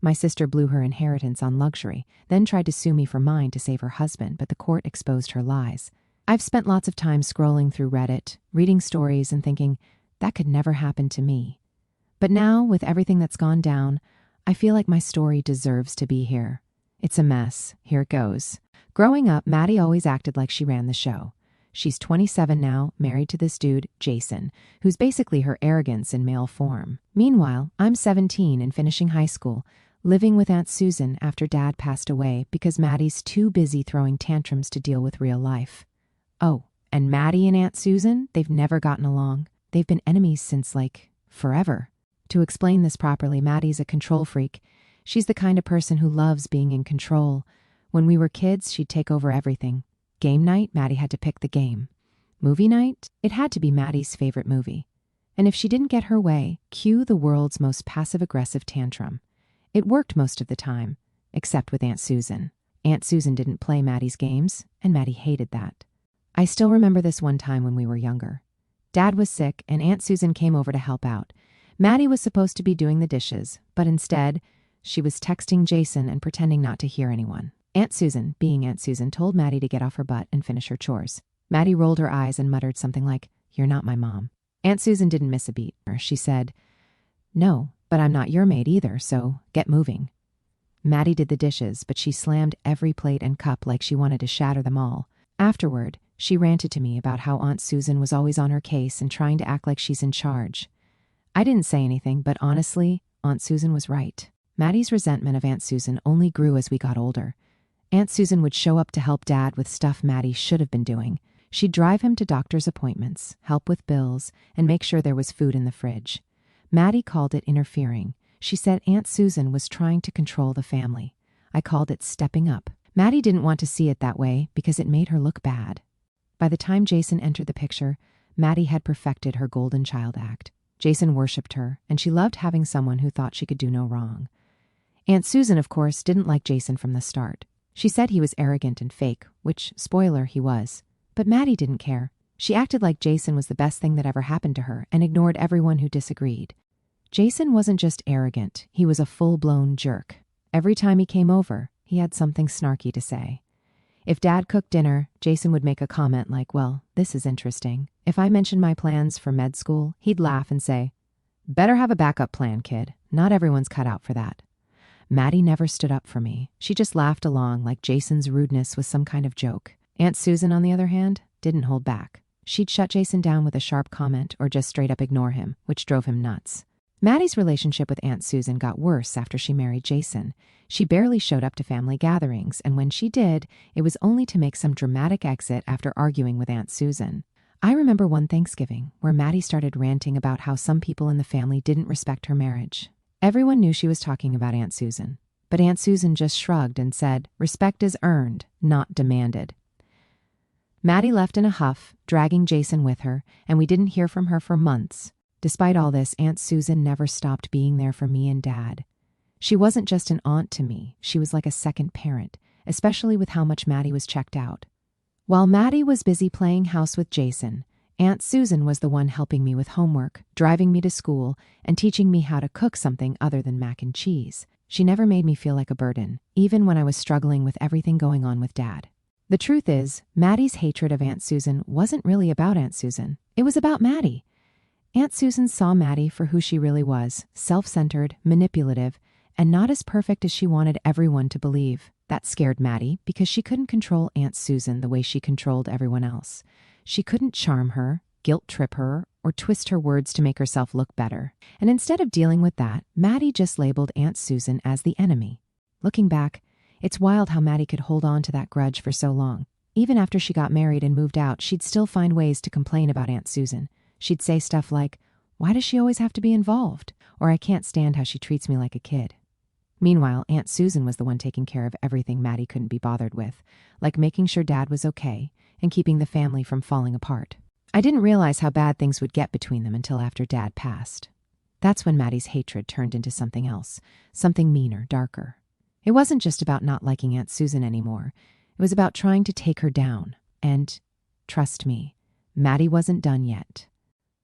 My sister blew her inheritance on luxury, then tried to sue me for mine to save her husband, but the court exposed her lies. I've spent lots of time scrolling through Reddit, reading stories and thinking, that could never happen to me. But now, with everything that's gone down, I feel like my story deserves to be here. It's a mess. Here it goes. Growing up, Maddie always acted like she ran the show. She's 27 now, married to this dude, Jason, who's basically her arrogance in male form. Meanwhile, I'm 17 and finishing high school, living with Aunt Susan after Dad passed away because Maddie's too busy throwing tantrums to deal with real life. Oh, and Maddie and Aunt Susan, they've never gotten along. They've been enemies since, forever. To explain this properly, Maddie's a control freak. She's the kind of person who loves being in control. When we were kids, she'd take over everything. Game night, Maddie had to pick the game. Movie night, it had to be Maddie's favorite movie. And if she didn't get her way, cue the world's most passive-aggressive tantrum. It worked most of the time, except with Aunt Susan. Aunt Susan didn't play Maddie's games, and Maddie hated that. I still remember this one time when we were younger. Dad was sick, and Aunt Susan came over to help out. Maddie was supposed to be doing the dishes, but instead, she was texting Jason and pretending not to hear anyone. Aunt Susan, being Aunt Susan, told Maddie to get off her butt and finish her chores. Maddie rolled her eyes and muttered something like, "You're not my mom." Aunt Susan didn't miss a beat. She said, "No, but I'm not your maid either, so get moving." Maddie did the dishes, but she slammed every plate and cup like she wanted to shatter them all. Afterward, she ranted to me about how Aunt Susan was always on her case and trying to act like she's in charge. I didn't say anything, but honestly, Aunt Susan was right. Maddie's resentment of Aunt Susan only grew as we got older. Aunt Susan would show up to help Dad with stuff Maddie should have been doing. She'd drive him to doctor's appointments, help with bills, and make sure there was food in the fridge. Maddie called it interfering. She said Aunt Susan was trying to control the family. I called it stepping up. Maddie didn't want to see it that way because it made her look bad. By the time Jason entered the picture, Maddie had perfected her golden child act. Jason worshipped her, and she loved having someone who thought she could do no wrong. Aunt Susan, of course, didn't like Jason from the start. She said he was arrogant and fake, which, spoiler, he was. But Maddie didn't care. She acted like Jason was the best thing that ever happened to her and ignored everyone who disagreed. Jason wasn't just arrogant, he was a full-blown jerk. Every time he came over, he had something snarky to say. If Dad cooked dinner, Jason would make a comment like, "Well, this is interesting." If I mentioned my plans for med school, he'd laugh and say, "Better have a backup plan, kid. Not everyone's cut out for that." Maddie never stood up for me. She just laughed along like Jason's rudeness was some kind of joke. Aunt Susan, on the other hand, didn't hold back. She'd shut Jason down with a sharp comment or just straight up ignore him, which drove him nuts. Maddie's relationship with Aunt Susan got worse after she married Jason. She barely showed up to family gatherings, and when she did, it was only to make some dramatic exit after arguing with Aunt Susan. I remember one Thanksgiving where Maddie started ranting about how some people in the family didn't respect her marriage. Everyone knew she was talking about Aunt Susan, but Aunt Susan just shrugged and said, "Respect is earned, not demanded." Maddie left in a huff, dragging Jason with her, and we didn't hear from her for months. Despite all this, Aunt Susan never stopped being there for me and Dad. She wasn't just an aunt to me, she was like a second parent, especially with how much Maddie was checked out. While Maddie was busy playing house with Jason, Aunt Susan was the one helping me with homework, driving me to school, and teaching me how to cook something other than mac and cheese. She never made me feel like a burden, even when I was struggling with everything going on with Dad. The truth is, Maddie's hatred of Aunt Susan wasn't really about Aunt Susan. It was about Maddie. Aunt Susan saw Maddie for who she really was, self-centered, manipulative, and not as perfect as she wanted everyone to believe. That scared Maddie because she couldn't control Aunt Susan the way she controlled everyone else. She couldn't charm her, guilt-trip her, or twist her words to make herself look better. And instead of dealing with that, Maddie just labeled Aunt Susan as the enemy. Looking back, it's wild how Maddie could hold on to that grudge for so long. Even after she got married and moved out, she'd still find ways to complain about Aunt Susan. She'd say stuff like, "Why does she always have to be involved?" Or "I can't stand how she treats me like a kid." Meanwhile, Aunt Susan was the one taking care of everything Maddie couldn't be bothered with, like making sure Dad was okay and keeping the family from falling apart. I didn't realize how bad things would get between them until after Dad passed. That's when Maddie's hatred turned into something else, something meaner, darker. It wasn't just about not liking Aunt Susan anymore. It was about trying to take her down. And, trust me, Maddie wasn't done yet.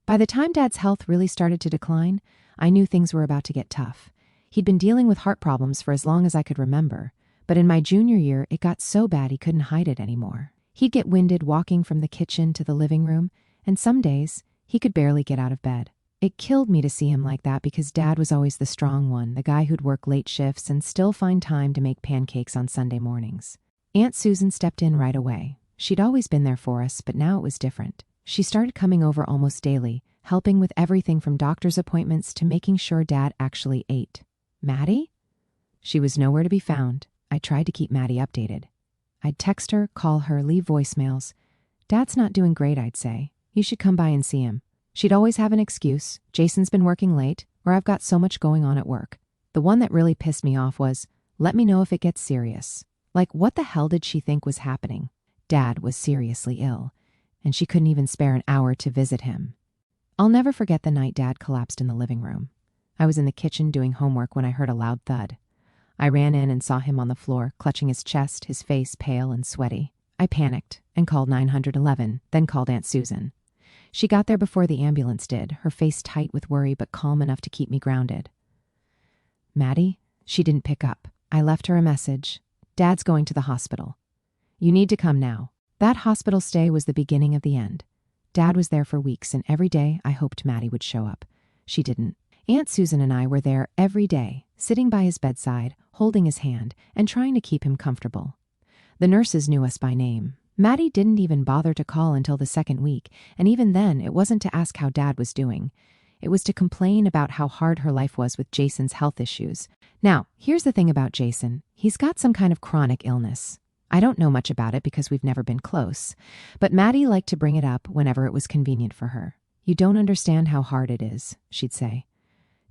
By the time Dad's health really started to decline, I knew things were about to get tough. He'd been dealing with heart problems for as long as I could remember, but in my junior year, it got so bad he couldn't hide it anymore. He'd get winded walking from the kitchen to the living room, and some days, he could barely get out of bed. It killed me to see him like that because Dad was always the strong one, the guy who'd work late shifts and still find time to make pancakes on Sunday mornings. Aunt Susan stepped in right away. She'd always been there for us, but now it was different. She started coming over almost daily, helping with everything from doctor's appointments to making sure Dad actually ate. Maddie? She was nowhere to be found. I tried to keep Maddie updated. I'd text her, call her, leave voicemails. Dad's not doing great, I'd say. You should come by and see him. She'd always have an excuse. Jason's been working late, or I've got so much going on at work. The one that really pissed me off was, let me know if it gets serious. Like, what the hell did she think was happening? Dad was seriously ill, and she couldn't even spare an hour to visit him. I'll never forget the night Dad collapsed in the living room. I was in the kitchen doing homework when I heard a loud thud. I ran in and saw him on the floor, clutching his chest, his face pale and sweaty. I panicked and called 911, then called Aunt Susan. She got there before the ambulance did, her face tight with worry but calm enough to keep me grounded. Maddie? She didn't pick up. I left her a message. Dad's going to the hospital. You need to come now. That hospital stay was the beginning of the end. Dad was there for weeks, and every day I hoped Maddie would show up. She didn't. Aunt Susan and I were there every day, sitting by his bedside, holding his hand, and trying to keep him comfortable. The nurses knew us by name. Maddie didn't even bother to call until the second week, and even then it wasn't to ask how Dad was doing. It was to complain about how hard her life was with Jason's health issues. Now, here's the thing about Jason. He's got some kind of chronic illness. I don't know much about it because we've never been close, but Maddie liked to bring it up whenever it was convenient for her. You don't understand how hard it is, she'd say.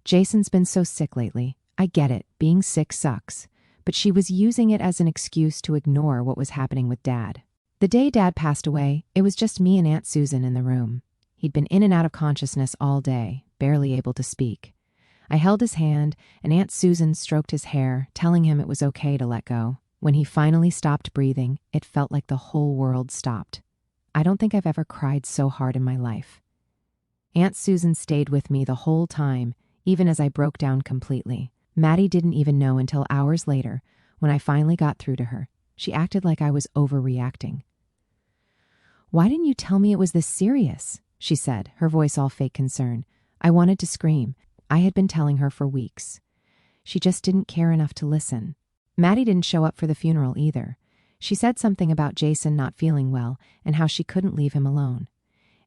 Jason's been so sick lately. I get it, being sick sucks, but she was using it as an excuse to ignore what was happening with Dad. The day Dad passed away, it was just me and Aunt Susan in the room. He'd been in and out of consciousness all day, barely able to speak. I held his hand, and Aunt Susan stroked his hair, telling him it was okay to let go. When he finally stopped breathing, it felt like the whole world stopped. I don't think I've ever cried so hard in my life. Aunt Susan stayed with me the whole time, even as I broke down completely. Maddie didn't even know until hours later, when I finally got through to her. She acted like I was overreacting. Why didn't you tell me it was this serious? She said, her voice all fake concern. I wanted to scream. I had been telling her for weeks. She just didn't care enough to listen. Maddie didn't show up for the funeral either. She said something about Jason not feeling well and how she couldn't leave him alone.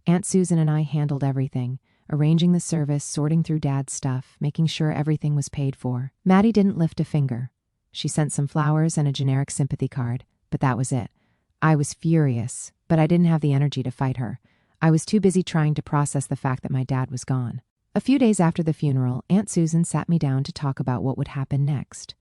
Aunt Susan and I handled everything, arranging the service, sorting through Dad's stuff, making sure everything was paid for. Maddie didn't lift a finger. She sent some flowers and a generic sympathy card, but that was it. I was furious, but I didn't have the energy to fight her. I was too busy trying to process the fact that my dad was gone. A few days after the funeral, Aunt Susan sat me down to talk about what would happen next.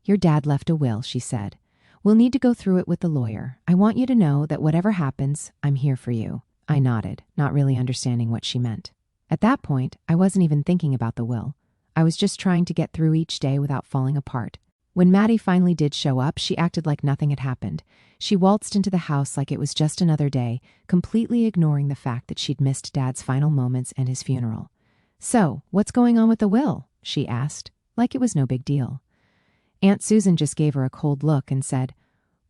Your dad left a will, she said. We'll need to go through it with the lawyer. I want you to know that whatever happens, I'm here for you. I nodded, not really understanding what she meant. At that point, I wasn't even thinking about the will. I was just trying to get through each day without falling apart. When Maddie finally did show up, she acted like nothing had happened. She waltzed into the house like it was just another day, completely ignoring the fact that she'd missed Dad's final moments and his funeral. So, what's going on with the will? She asked, like it was no big deal. Aunt Susan just gave her a cold look and said,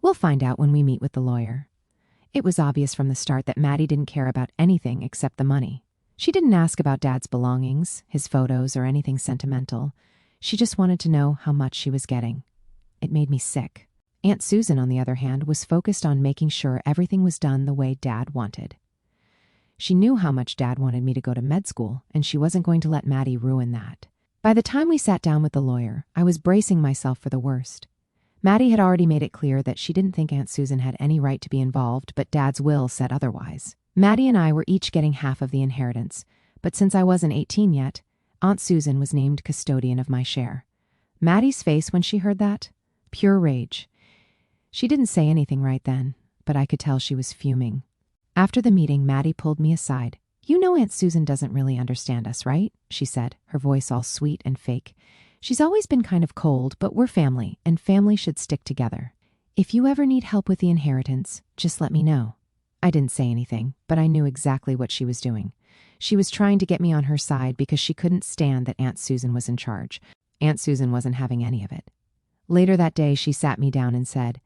We'll find out when we meet with the lawyer. It was obvious from the start that Maddie didn't care about anything except the money. She didn't ask about Dad's belongings, his photos, or anything sentimental. She just wanted to know how much she was getting. It made me sick. Aunt Susan, on the other hand, was focused on making sure everything was done the way Dad wanted. She knew how much Dad wanted me to go to med school, and she wasn't going to let Maddie ruin that. By the time we sat down with the lawyer, I was bracing myself for the worst. Maddie had already made it clear that she didn't think Aunt Susan had any right to be involved, but Dad's will said otherwise. Maddie and I were each getting half of the inheritance, but since I wasn't 18 yet, Aunt Susan was named custodian of my share. Maddie's face when she heard that? Pure rage. She didn't say anything right then, but I could tell she was fuming. After the meeting, Maddie pulled me aside. You know Aunt Susan doesn't really understand us, right? She said, her voice all sweet and fake. She's always been kind of cold, but we're family, and family should stick together. If you ever need help with the inheritance, just let me know. I didn't say anything, but I knew exactly what she was doing. She was trying to get me on her side because she couldn't stand that Aunt Susan was in charge. Aunt Susan wasn't having any of it. Later that day, she sat me down and said,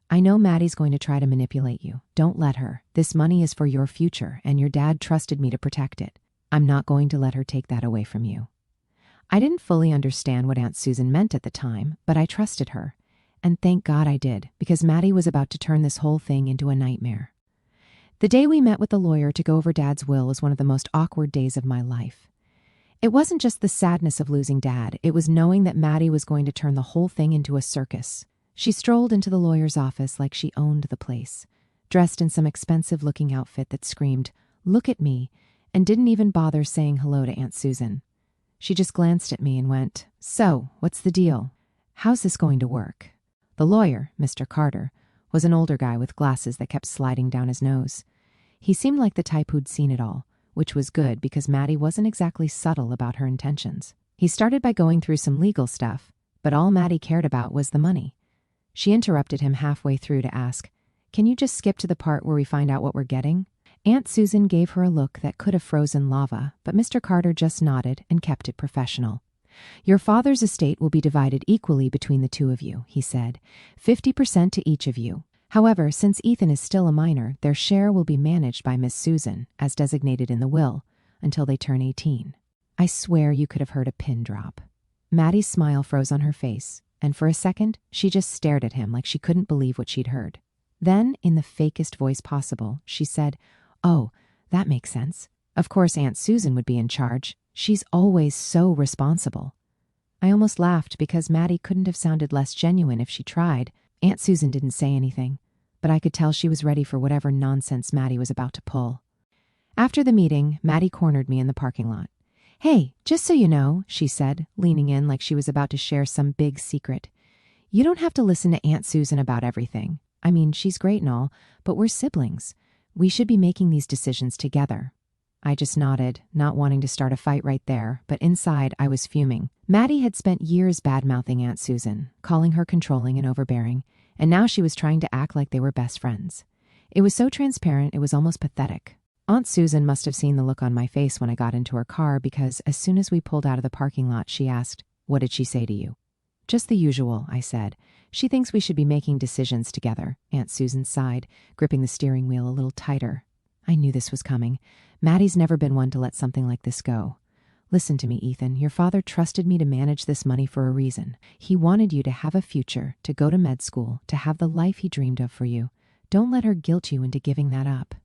I know Maddie's going to try to manipulate you. Don't let her. This money is for your future, and your dad trusted me to protect it. I'm not going to let her take that away from you. I didn't fully understand what Aunt Susan meant at the time, but I trusted her. And thank God I did, because Maddie was about to turn this whole thing into a nightmare. The day we met with the lawyer to go over Dad's will was one of the most awkward days of my life. It wasn't just the sadness of losing Dad, it was knowing that Maddie was going to turn the whole thing into a circus. She strolled into the lawyer's office like she owned the place, dressed in some expensive-looking outfit that screamed, "Look at me," and didn't even bother saying hello to Aunt Susan. She just glanced at me and went, "So, what's the deal? How's this going to work?" The lawyer, Mr. Carter, was an older guy with glasses that kept sliding down his nose. He seemed like the type who'd seen it all, which was good because Maddie wasn't exactly subtle about her intentions. He started by going through some legal stuff, but all Maddie cared about was the money. She interrupted him halfway through to ask, "Can you just skip to the part where we find out what we're getting?" Aunt Susan gave her a look that could have frozen lava, but Mr. Carter just nodded and kept it professional. "Your father's estate will be divided equally between the two of you," he said, 50% to each of you. However, since Ethan is still a minor, their share will be managed by Miss Susan, as designated in the will, until they turn 18. I swear you could have heard a pin drop. Maddie's smile froze on her face, and for a second, she just stared at him like she couldn't believe what she'd heard. Then, in the fakest voice possible, she said, "Oh, that makes sense. Of course Aunt Susan would be in charge. She's always so responsible." I almost laughed because Maddie couldn't have sounded less genuine if she tried. Aunt Susan didn't say anything, but I could tell she was ready for whatever nonsense Maddie was about to pull. After the meeting, Maddie cornered me in the parking lot. "Hey, just so you know," she said, leaning in like she was about to share some big secret, "you don't have to listen to Aunt Susan about everything. I mean, she's great and all, but we're siblings. We should be making these decisions together." I just nodded, not wanting to start a fight right there, but inside I was fuming. Maddie had spent years bad-mouthing Aunt Susan, calling her controlling and overbearing, and now she was trying to act like they were best friends. It was so transparent it was almost pathetic. Aunt Susan must have seen the look on my face when I got into her car because as soon as we pulled out of the parking lot, she asked, "What did she say to you?" "Just the usual," I said. "She thinks we should be making decisions together." Aunt Susan sighed, gripping the steering wheel a little tighter. I knew this was coming. Maddie's never been one to let something like this go. "Listen to me, Ethan. Your father trusted me to manage this money for a reason. He wanted you to have a future, to go to med school, to have the life he dreamed of for you. Don't let her guilt you into giving that up."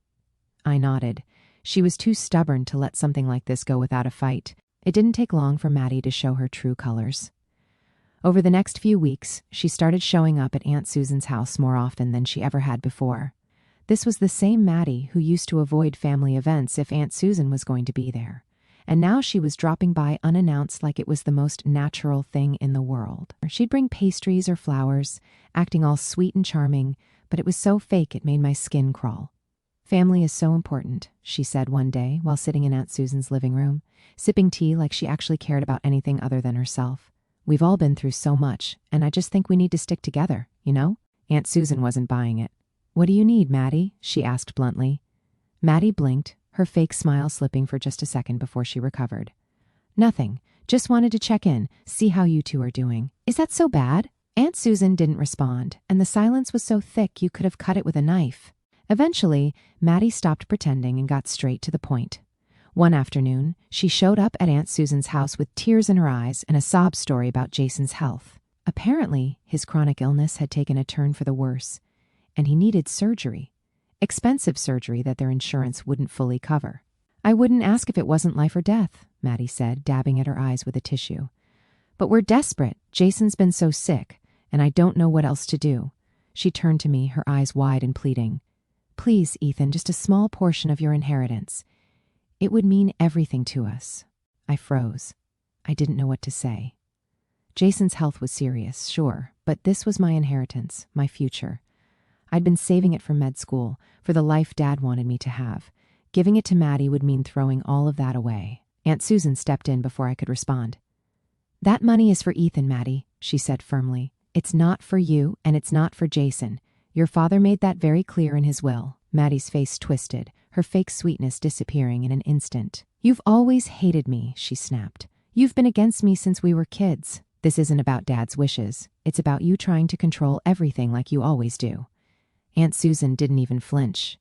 I nodded. She was too stubborn to let something like this go without a fight. It didn't take long for Maddie to show her true colors. Over the next few weeks, she started showing up at Aunt Susan's house more often than she ever had before. This was the same Maddie who used to avoid family events if Aunt Susan was going to be there. And now she was dropping by unannounced like it was the most natural thing in the world. She'd bring pastries or flowers, acting all sweet and charming, but it was so fake it made my skin crawl. "Family is so important," she said one day while sitting in Aunt Susan's living room, sipping tea like she actually cared about anything other than herself. "We've all been through so much, and I just think we need to stick together, you know?" Aunt Susan wasn't buying it. "What do you need, Maddie?" she asked bluntly. Maddie blinked, her fake smile slipping for just a second before she recovered. "Nothing. Just wanted to check in, see how you two are doing." "Is that so bad?" Aunt Susan didn't respond, and the silence was so thick you could have cut it with a knife. Eventually, Maddie stopped pretending and got straight to the point. One afternoon, she showed up at Aunt Susan's house with tears in her eyes and a sob story about Jason's health. Apparently, his chronic illness had taken a turn for the worse, and he needed surgery. Expensive surgery that their insurance wouldn't fully cover. "I wouldn't ask if it wasn't life or death," Maddie said, dabbing at her eyes with a tissue. "But we're desperate. Jason's been so sick, and I don't know what else to do." She turned to me, her eyes wide and pleading. "Please, Ethan, just a small portion of your inheritance. It would mean everything to us." I froze. I didn't know what to say. Jason's health was serious, sure, but this was my inheritance, my future. I'd been saving it for med school, for the life Dad wanted me to have. Giving it to Maddie would mean throwing all of that away. Aunt Susan stepped in before I could respond. "That money is for Ethan, Maddie," she said firmly. "It's not for you, and it's not for Jason. Your father made that very clear in his will." Maddie's face twisted, her fake sweetness disappearing in an instant. "You've always hated me," she snapped. "You've been against me since we were kids." This isn't about Dad's wishes. It's about you trying to control everything like you always do. Aunt Susan didn't even flinch.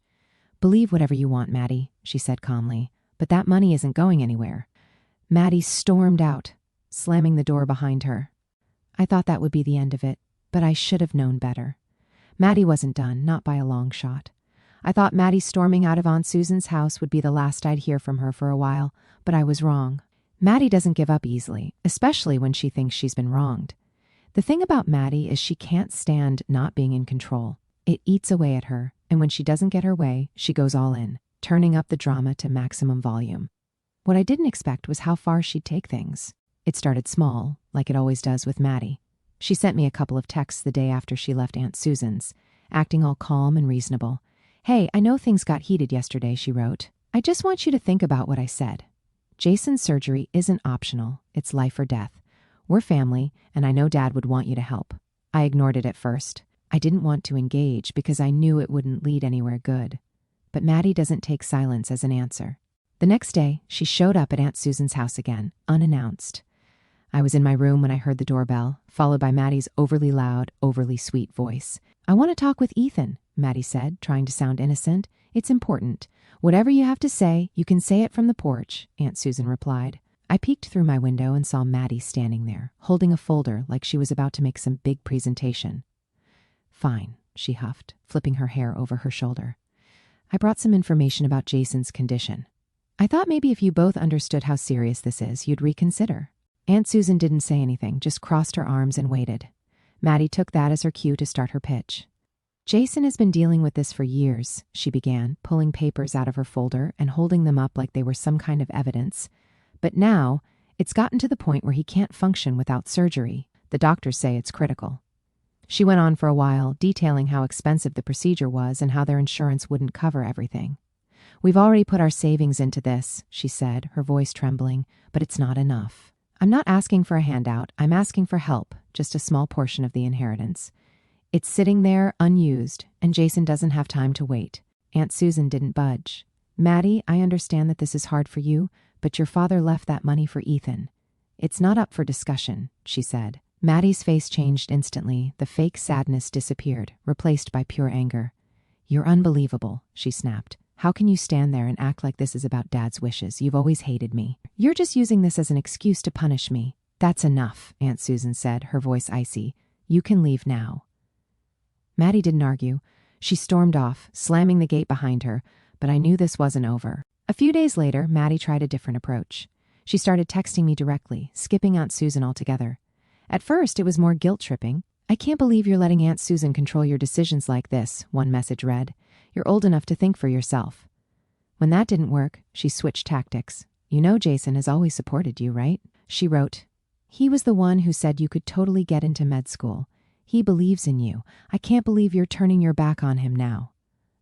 Believe whatever you want, Maddie, she said calmly, but that money isn't going anywhere. Maddie stormed out, slamming the door behind her. I thought that would be the end of it, but I should have known better. Maddie wasn't done, not by a long shot. I thought Maddie storming out of Aunt Susan's house would be the last I'd hear from her for a while, but I was wrong. Maddie doesn't give up easily, especially when she thinks she's been wronged. The thing about Maddie is she can't stand not being in control. It eats away at her, and when she doesn't get her way, she goes all in, turning up the drama to maximum volume. What I didn't expect was how far she'd take things. It started small, like it always does with Maddie. She sent me a couple of texts the day after she left Aunt Susan's, acting all calm and reasonable. Hey, I know things got heated yesterday, she wrote. I just want you to think about what I said. Jason's surgery isn't optional. It's life or death. We're family, and I know Dad would want you to help. I ignored it at first. I didn't want to engage because I knew it wouldn't lead anywhere good. But Maddie doesn't take silence as an answer. The next day, she showed up at Aunt Susan's house again, unannounced. I was in my room when I heard the doorbell, followed by Maddie's overly loud, overly sweet voice. I want to talk with Ethan, Maddie said, trying to sound innocent. It's important. Whatever you have to say, you can say it from the porch, Aunt Susan replied. I peeked through my window and saw Maddie standing there, holding a folder like she was about to make some big presentation. Fine, she huffed, flipping her hair over her shoulder. I brought some information about Jason's condition. I thought maybe if you both understood how serious this is, you'd reconsider. Aunt Susan didn't say anything, just crossed her arms and waited. Maddie took that as her cue to start her pitch. Jason has been dealing with this for years, she began, pulling papers out of her folder and holding them up like they were some kind of evidence. But now, it's gotten to the point where he can't function without surgery. The doctors say it's critical. She went on for a while, detailing how expensive the procedure was and how their insurance wouldn't cover everything. We've already put our savings into this, she said, her voice trembling, but it's not enough. I'm not asking for a handout, I'm asking for help, just a small portion of the inheritance. It's sitting there unused, and Jason doesn't have time to wait. Aunt Susan didn't budge. Maddie, I understand that this is hard for you, but your father left that money for Ethan. It's not up for discussion, she said. Maddie's face changed instantly. The fake sadness disappeared, replaced by pure anger. You're unbelievable, she snapped. How can you stand there and act like this is about Dad's wishes? You've always hated me. You're just using this as an excuse to punish me. That's enough, Aunt Susan said, her voice icy. You can leave now. Maddie didn't argue. She stormed off, slamming the gate behind her, but I knew this wasn't over. A few days later, Maddie tried a different approach. She started texting me directly, skipping Aunt Susan altogether. At first, it was more guilt-tripping. I can't believe you're letting Aunt Susan control your decisions like this, one message read. You're old enough to think for yourself. When that didn't work, she switched tactics. You know Jason has always supported you, right? She wrote, He was the one who said you could totally get into med school. He believes in you. I can't believe you're turning your back on him now.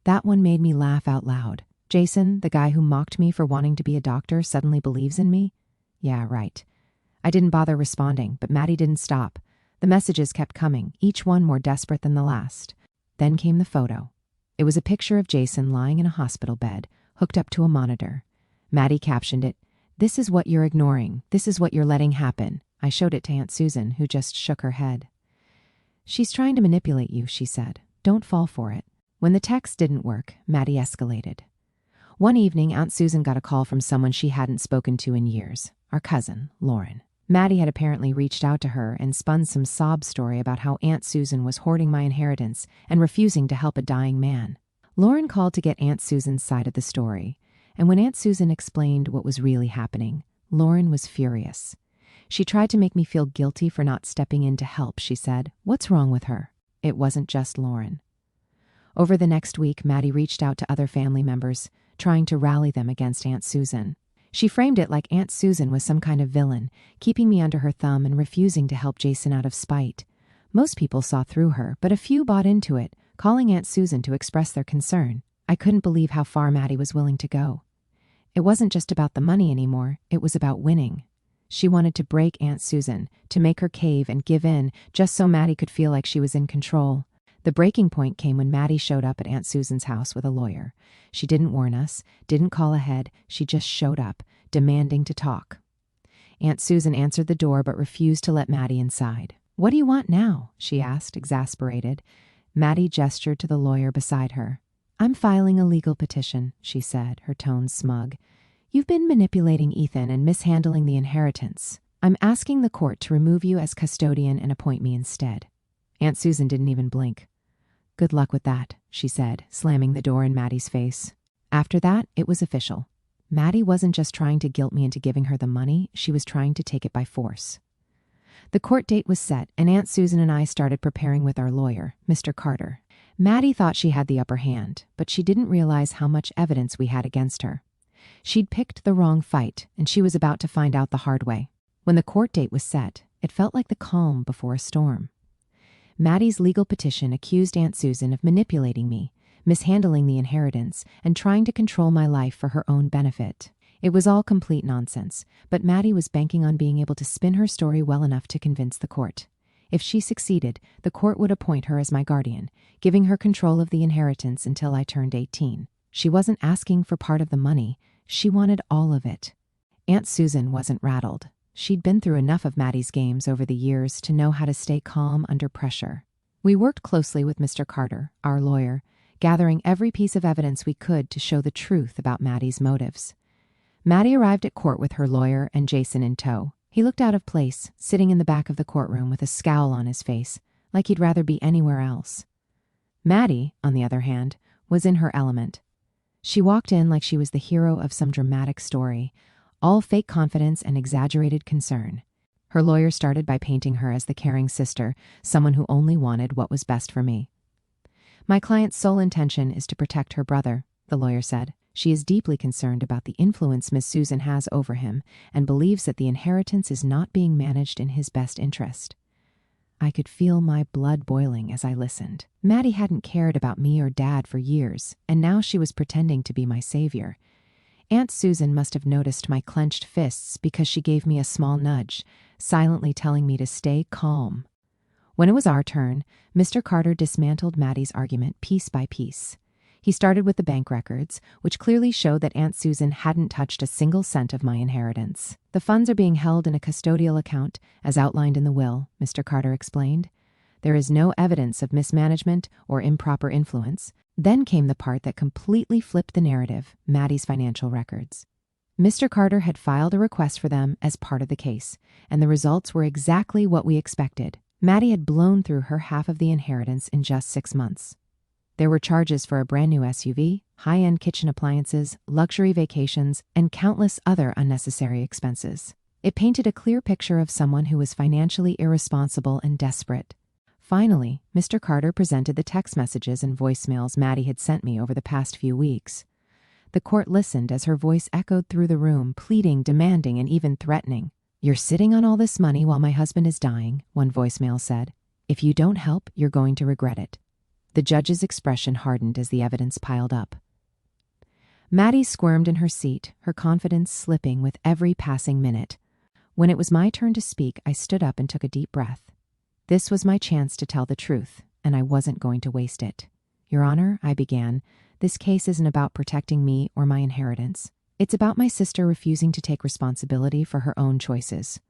That one made me laugh out loud. Jason, the guy who mocked me for wanting to be a doctor, suddenly believes in me? Yeah, right. I didn't bother responding, but Maddie didn't stop. The messages kept coming, each one more desperate than the last. Then came the photo. It was a picture of Jason lying in a hospital bed, hooked up to a monitor. Maddie captioned it, This is what you're ignoring. This is what you're letting happen. I showed it to Aunt Susan, who just shook her head. She's trying to manipulate you, she said. Don't fall for it. When the text didn't work, Maddie escalated. One evening, Aunt Susan got a call from someone she hadn't spoken to in years, our cousin, Lauren. Maddie had apparently reached out to her and spun some sob story about how Aunt Susan was hoarding my inheritance and refusing to help a dying man. Lauren called to get Aunt Susan's side of the story, and when Aunt Susan explained what was really happening, Lauren was furious. She tried to make me feel guilty for not stepping in to help, she said. What's wrong with her? It wasn't just Lauren. Over the next week, Maddie reached out to other family members, trying to rally them against Aunt Susan. She framed it like Aunt Susan was some kind of villain, keeping me under her thumb and refusing to help Jason out of spite. Most people saw through her, but a few bought into it, calling Aunt Susan to express their concern. I couldn't believe how far Maddie was willing to go. It wasn't just about the money anymore, it was about winning. She wanted to break Aunt Susan, to make her cave and give in, just so Maddie could feel like she was in control. The breaking point came when Maddie showed up at Aunt Susan's house with a lawyer. She didn't warn us, didn't call ahead, she just showed up, demanding to talk. Aunt Susan answered the door but refused to let Maddie inside. "What do you want now?" she asked, exasperated. Maddie gestured to the lawyer beside her. "I'm filing a legal petition," she said, her tone smug. "You've been manipulating Ethan and mishandling the inheritance. I'm asking the court to remove you as custodian and appoint me instead." Aunt Susan didn't even blink. "Good luck with that," she said, slamming the door in Maddie's face. After that, it was official. Maddie wasn't just trying to guilt me into giving her the money, she was trying to take it by force. The court date was set, and Aunt Susan and I started preparing with our lawyer, Mr. Carter. Maddie thought she had the upper hand, but she didn't realize how much evidence we had against her. She'd picked the wrong fight, and she was about to find out the hard way. When the court date was set, it felt like the calm before a storm. Maddie's legal petition accused Aunt Susan of manipulating me, mishandling the inheritance, and trying to control my life for her own benefit. It was all complete nonsense, but Maddie was banking on being able to spin her story well enough to convince the court. If she succeeded, the court would appoint her as my guardian, giving her control of the inheritance until I turned 18. She wasn't asking for part of the money, she wanted all of it. Aunt Susan wasn't rattled. She'd been through enough of Maddie's games over the years to know how to stay calm under pressure. We worked closely with Mr. Carter, our lawyer, gathering every piece of evidence we could to show the truth about Maddie's motives. Maddie arrived at court with her lawyer and Jason in tow. He looked out of place, sitting in the back of the courtroom with a scowl on his face, like he'd rather be anywhere else. Maddie, on the other hand, was in her element. She walked in like she was the hero of some dramatic story, all fake confidence and exaggerated concern. Her lawyer started by painting her as the caring sister, someone who only wanted what was best for me. "My client's sole intention is to protect her brother," the lawyer said. "She is deeply concerned about the influence Miss Susan has over him and believes that the inheritance is not being managed in his best interest." I could feel my blood boiling as I listened. Maddie hadn't cared about me or Dad for years, and now she was pretending to be my savior. Aunt Susan must have noticed my clenched fists because she gave me a small nudge, silently telling me to stay calm. When it was our turn, Mr. Carter dismantled Maddie's argument piece by piece. He started with the bank records, which clearly showed that Aunt Susan hadn't touched a single cent of my inheritance. "The funds are being held in a custodial account, as outlined in the will," Mr. Carter explained. "There is no evidence of mismanagement or improper influence." Then came the part that completely flipped the narrative, Maddie's financial records. Mr. Carter had filed a request for them as part of the case, and the results were exactly what we expected. Maddie had blown through her half of the inheritance in just 6 months. There were charges for a brand new SUV, high-end kitchen appliances, luxury vacations, and countless other unnecessary expenses. It painted a clear picture of someone who was financially irresponsible and desperate. Finally, Mr. Carter presented the text messages and voicemails Maddie had sent me over the past few weeks. The court listened as her voice echoed through the room, pleading, demanding, and even threatening. "You're sitting on all this money while my husband is dying," one voicemail said. "If you don't help, you're going to regret it." The judge's expression hardened as the evidence piled up. Maddie squirmed in her seat, her confidence slipping with every passing minute. When it was my turn to speak, I stood up and took a deep breath. This was my chance to tell the truth, and I wasn't going to waste it. "Your Honor," I began, "this case isn't about protecting me or my inheritance. It's about my sister refusing to take responsibility for her own choices."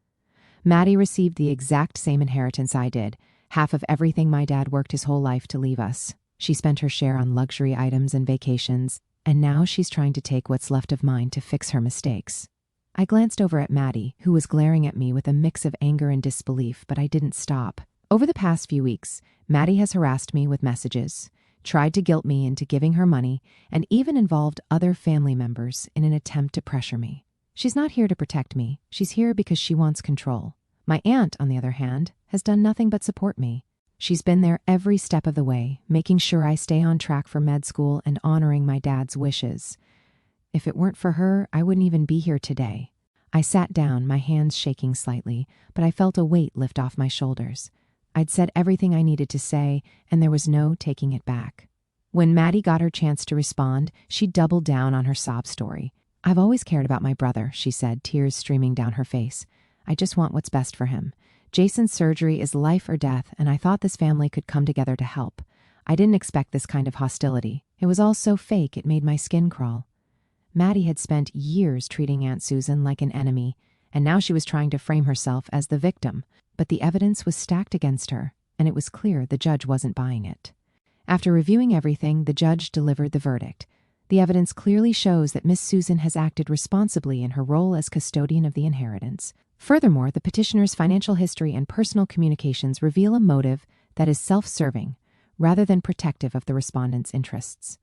Maddie received the exact same inheritance I did, half of everything my dad worked his whole life to leave us. She spent her share on luxury items and vacations, and now she's trying to take what's left of mine to fix her mistakes. I glanced over at Maddie, who was glaring at me with a mix of anger and disbelief, but I didn't stop. Over the past few weeks, Maddie has harassed me with messages, tried to guilt me into giving her money, and even involved other family members in an attempt to pressure me. She's not here to protect me. She's here because she wants control. My aunt, on the other hand, has done nothing but support me. She's been there every step of the way, making sure I stay on track for med school and honoring my dad's wishes. If it weren't for her, I wouldn't even be here today. I sat down, my hands shaking slightly, but I felt a weight lift off my shoulders. I'd said everything I needed to say, and there was no taking it back. When Maddie got her chance to respond, she doubled down on her sob story. "I've always cared about my brother," she said, tears streaming down her face. "I just want what's best for him. Jason's surgery is life or death, and I thought this family could come together to help. I didn't expect this kind of hostility. It was all so fake it made my skin crawl." Maddie had spent years treating Aunt Susan like an enemy, and now she was trying to frame herself as the victim. But the evidence was stacked against her, and it was clear the judge wasn't buying it. After reviewing everything, the judge delivered the verdict. The evidence clearly shows that Miss Susan has acted responsibly in her role as custodian of the inheritance. Furthermore, the petitioner's financial history and personal communications reveal a motive that is self-serving, rather than protective of the respondent's interests.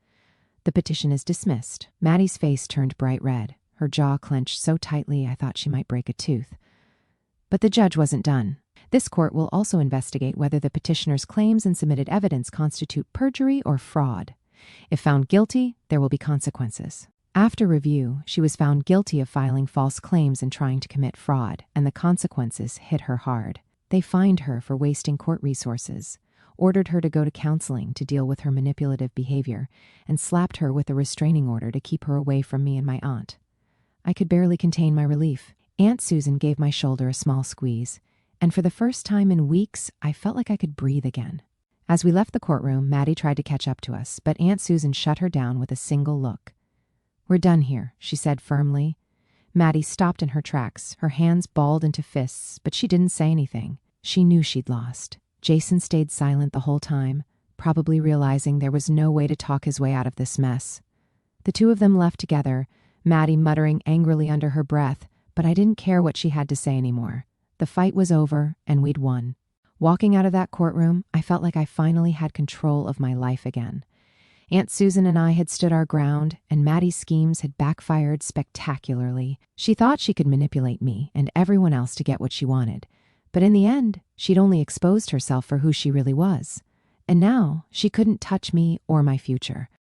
The petition is dismissed. Maddie's face turned bright red. Her jaw clenched so tightly I thought she might break a tooth. But the judge wasn't done. This court will also investigate whether the petitioner's claims and submitted evidence constitute perjury or fraud. If found guilty, there will be consequences. After review, she was found guilty of filing false claims and trying to commit fraud, and the consequences hit her hard. They fined her for wasting court resources, ordered her to go to counseling to deal with her manipulative behavior, and slapped her with a restraining order to keep her away from me and my aunt. I could barely contain my relief. Aunt Susan gave my shoulder a small squeeze, and for the first time in weeks, I felt like I could breathe again. As we left the courtroom, Maddie tried to catch up to us, but Aunt Susan shut her down with a single look. "We're done here," she said firmly. Maddie stopped in her tracks, her hands balled into fists, but she didn't say anything. She knew she'd lost. Jason stayed silent the whole time, probably realizing there was no way to talk his way out of this mess. The two of them left together, Maddie muttering angrily under her breath, but I didn't care what she had to say anymore. The fight was over, and we'd won. Walking out of that courtroom, I felt like I finally had control of my life again. Aunt Susan and I had stood our ground, and Maddie's schemes had backfired spectacularly. She thought she could manipulate me and everyone else to get what she wanted. But in the end, she'd only exposed herself for who she really was. And now, she couldn't touch me or my future.